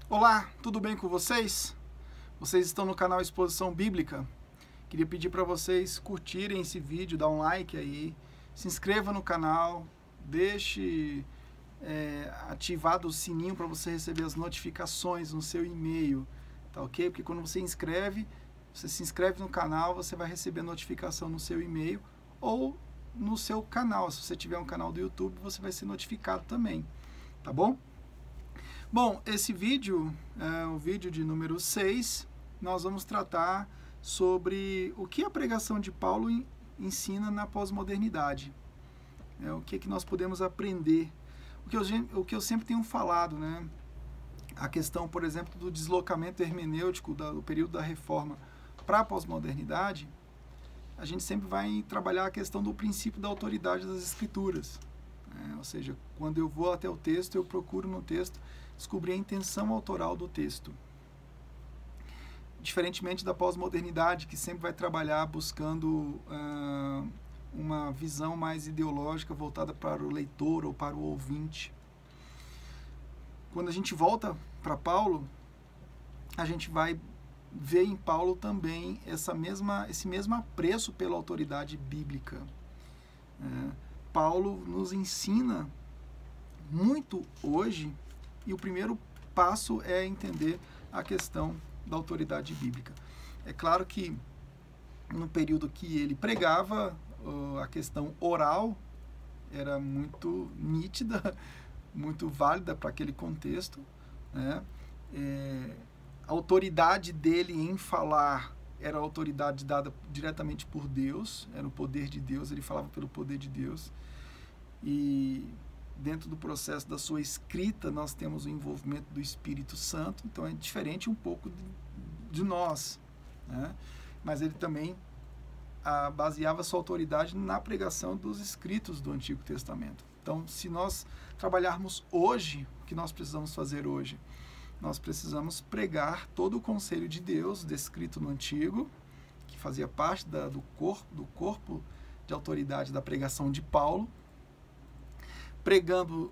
Olá, tudo bem com vocês? Vocês estão no canal Exposição Bíblica. Queria pedir para vocês curtirem esse vídeo, dar um like aí, se inscreva no canal, deixe ativado o sininho para você receber as notificações no seu e-mail, tá ok? Porque quando você se inscreve no canal, você vai receber notificação no seu e-mail ou no seu canal. Se você tiver um canal do YouTube, você vai ser notificado também, tá bom? Bom, esse vídeo é o vídeo de número 6. Nós vamos tratar sobre o que a pregação de Paulo ensina na pós-modernidade. O que nós podemos aprender. O que eu sempre tenho falado, né? A questão, por exemplo, do deslocamento hermenêutico do período da Reforma para a pós-modernidade, a gente sempre vai trabalhar a questão do princípio da autoridade das Escrituras. Ou seja, quando eu vou até o texto, eu procuro no texto descobrir a intenção autoral do texto. Diferentemente da pós-modernidade, que sempre vai trabalhar buscando uma visão mais ideológica voltada para o leitor ou para o ouvinte. Quando a gente volta para Paulo, a gente vai ver em Paulo também esse mesmo apreço pela autoridade bíblica. Paulo nos ensina muito hoje, e o primeiro passo é entender a questão da autoridade bíblica. É claro que no período que ele pregava, a questão oral era muito nítida, muito válida para aquele contexto, né? A autoridade dele em falar era a autoridade dada diretamente por Deus, era o poder de Deus, ele falava pelo poder de Deus. E dentro do processo da sua escrita, nós temos o envolvimento do Espírito Santo, então é diferente um pouco de nós, né? Mas ele também baseava sua autoridade na pregação dos escritos do Antigo Testamento. Então, se nós trabalharmos hoje, o que nós precisamos fazer hoje? Nós precisamos pregar todo o conselho de Deus descrito no Antigo, que fazia parte do corpo de autoridade da pregação de Paulo, pregando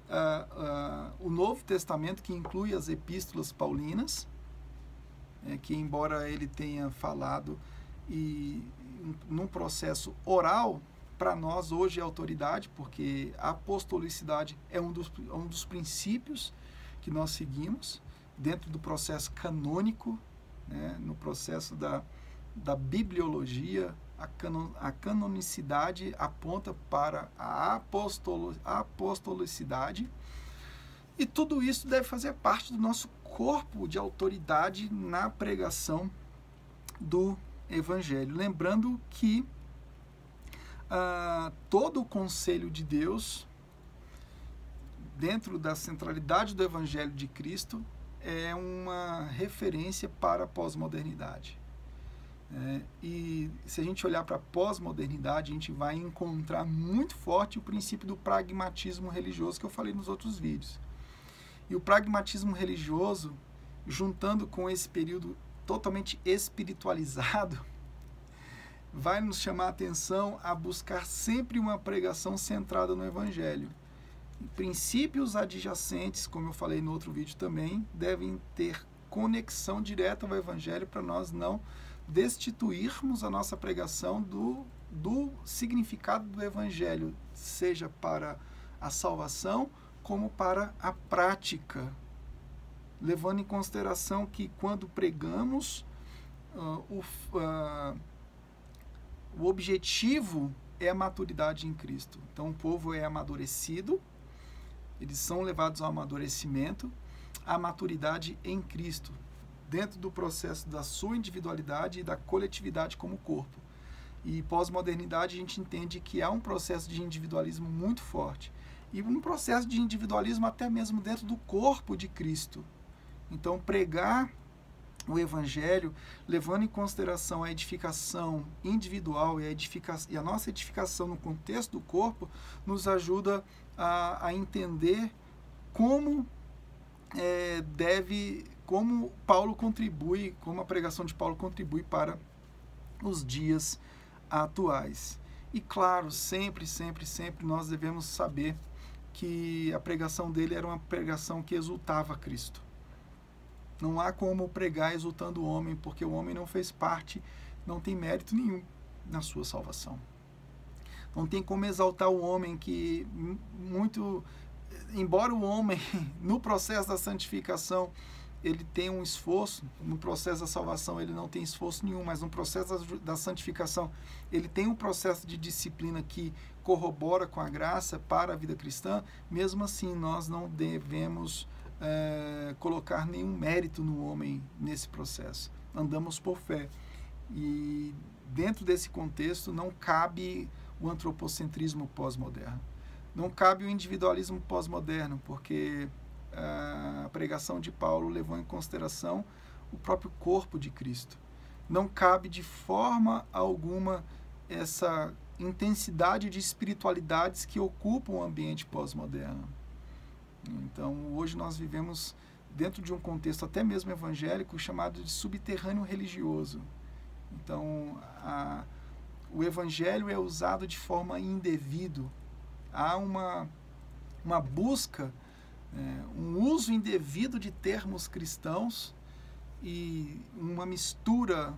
o Novo Testamento, que inclui as epístolas paulinas, que embora ele tenha falado num processo oral, para nós hoje é autoridade, porque a apostolicidade é um dos princípios que nós seguimos dentro do processo canônico, né, no processo da bibliologia. A canonicidade aponta para a apostolicidade, e tudo isso deve fazer parte do nosso corpo de autoridade na pregação do Evangelho. Lembrando que todo o conselho de Deus, dentro da centralidade do Evangelho de Cristo, é uma referência para a pós-modernidade. E se a gente olhar para a pós-modernidade, a gente vai encontrar muito forte o princípio do pragmatismo religioso que eu falei nos outros vídeos. E o pragmatismo religioso, juntando com esse período totalmente espiritualizado, vai nos chamar a atenção a buscar sempre uma pregação centrada no Evangelho. E princípios adjacentes, como eu falei no outro vídeo também, devem ter conexão direta ao Evangelho para nós não destituirmos a nossa pregação do significado do Evangelho, seja para a salvação como para a prática, levando em consideração que quando pregamos, o objetivo é a maturidade em Cristo. Então o povo é amadurecido, eles são levados ao amadurecimento, à maturidade em Cristo, dentro do processo da sua individualidade e da coletividade como corpo. E pós-modernidade a gente entende que há um processo de individualismo muito forte, e um processo de individualismo até mesmo dentro do corpo de Cristo. Então pregar o Evangelho, levando em consideração a edificação individual e a nossa edificação no contexto do corpo, nos ajuda a entender como como Paulo contribui, como a pregação de Paulo contribui para os dias atuais. E claro, sempre nós devemos saber que a pregação dele era uma pregação que exultava Cristo. Não há como pregar exultando o homem, porque o homem não fez parte, não tem mérito nenhum na sua salvação. Não tem como exaltar o homem que embora o homem, no processo da santificação, ele tem um esforço, no processo da salvação ele não tem esforço nenhum, mas no processo da santificação ele tem um processo de disciplina que corrobora com a graça para a vida cristã. Mesmo assim, nós não devemos colocar nenhum mérito no homem nesse processo. Andamos por fé. E dentro desse contexto não cabe o antropocentrismo pós-moderno. Não cabe o individualismo pós-moderno, porque a pregação de Paulo levou em consideração o próprio corpo de Cristo. Não cabe de forma alguma essa intensidade de espiritualidades que ocupam o ambiente pós-moderno. Então, hoje nós vivemos dentro de um contexto até mesmo evangélico chamado de subterrâneo religioso. Então, o evangelho é usado de forma indevida. Há uma busca, um uso indevido de termos cristãos e uma mistura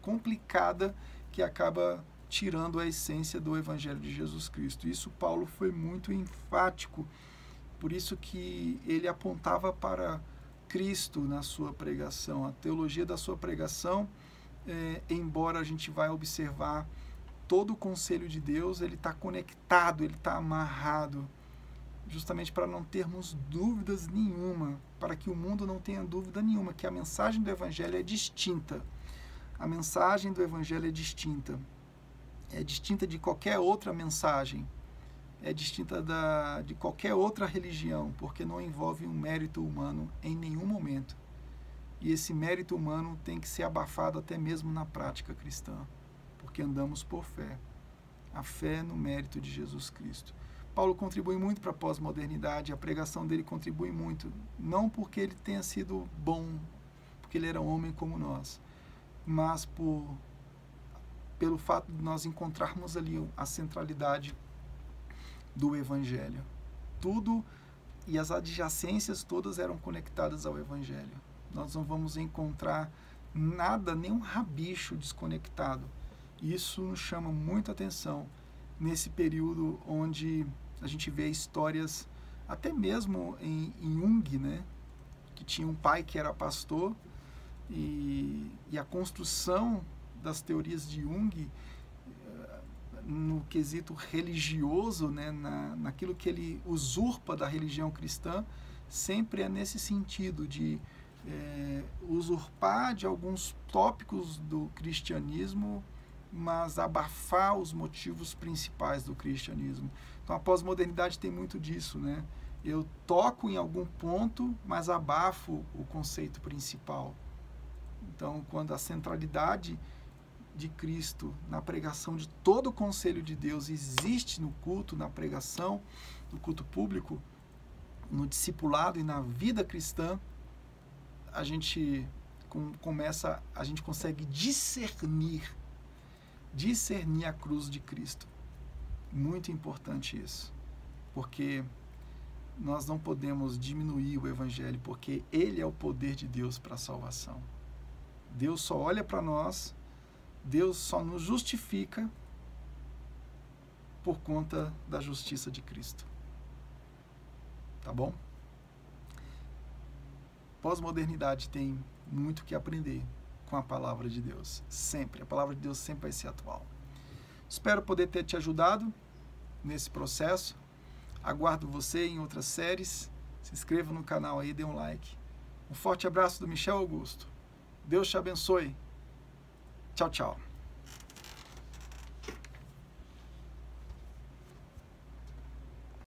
complicada que acaba tirando a essência do Evangelho de Jesus Cristo. Isso Paulo foi muito enfático, por isso que ele apontava para Cristo na sua pregação. A teologia da sua pregação, embora a gente vai observar todo o conselho de Deus, ele está conectado, ele está amarrado, justamente para não termos dúvidas nenhuma, para que o mundo não tenha dúvida nenhuma, que a mensagem do Evangelho é distinta. A mensagem do Evangelho é distinta de qualquer outra mensagem, é distinta de qualquer outra religião, porque não envolve um mérito humano em nenhum momento. E esse mérito humano tem que ser abafado até mesmo na prática cristã, porque andamos por fé. A fé no mérito de Jesus Cristo. Paulo contribui muito para a pós-modernidade, a pregação dele contribui muito, não porque ele tenha sido bom, porque ele era um homem como nós, mas pelo fato de nós encontrarmos ali a centralidade do Evangelho. Tudo e as adjacências todas eram conectadas ao Evangelho. Nós não vamos encontrar nada, nenhum rabicho desconectado. Isso nos chama muita atenção nesse período onde a gente vê histórias, até mesmo em Jung, né, que tinha um pai que era pastor, e a construção das teorias de Jung no quesito religioso, né, naquilo que ele usurpa da religião cristã, sempre é nesse sentido de usurpar de alguns tópicos do cristianismo, mas abafar os motivos principais do cristianismo. Então a pós-modernidade tem muito disso, né? Eu toco em algum ponto, mas abafo o conceito principal. Então, quando a centralidade de Cristo na pregação de todo o conselho de Deus existe no culto, na pregação, no culto público, no discipulado e na vida cristã, a gente consegue discernir a cruz de Cristo. Muito importante isso, porque nós não podemos diminuir o Evangelho, porque ele é o poder de Deus para a salvação. Deus só olha para nós, Deus só nos justifica por conta da justiça de Cristo. Tá bom? Pós-modernidade tem muito que aprender com a palavra de Deus. Sempre. A palavra de Deus sempre vai ser atual. Espero poder ter te ajudado nesse processo. Aguardo você em outras séries. Se inscreva no canal aí, dê um like. Um forte abraço do Michel Augusto. Deus te abençoe. Tchau, tchau.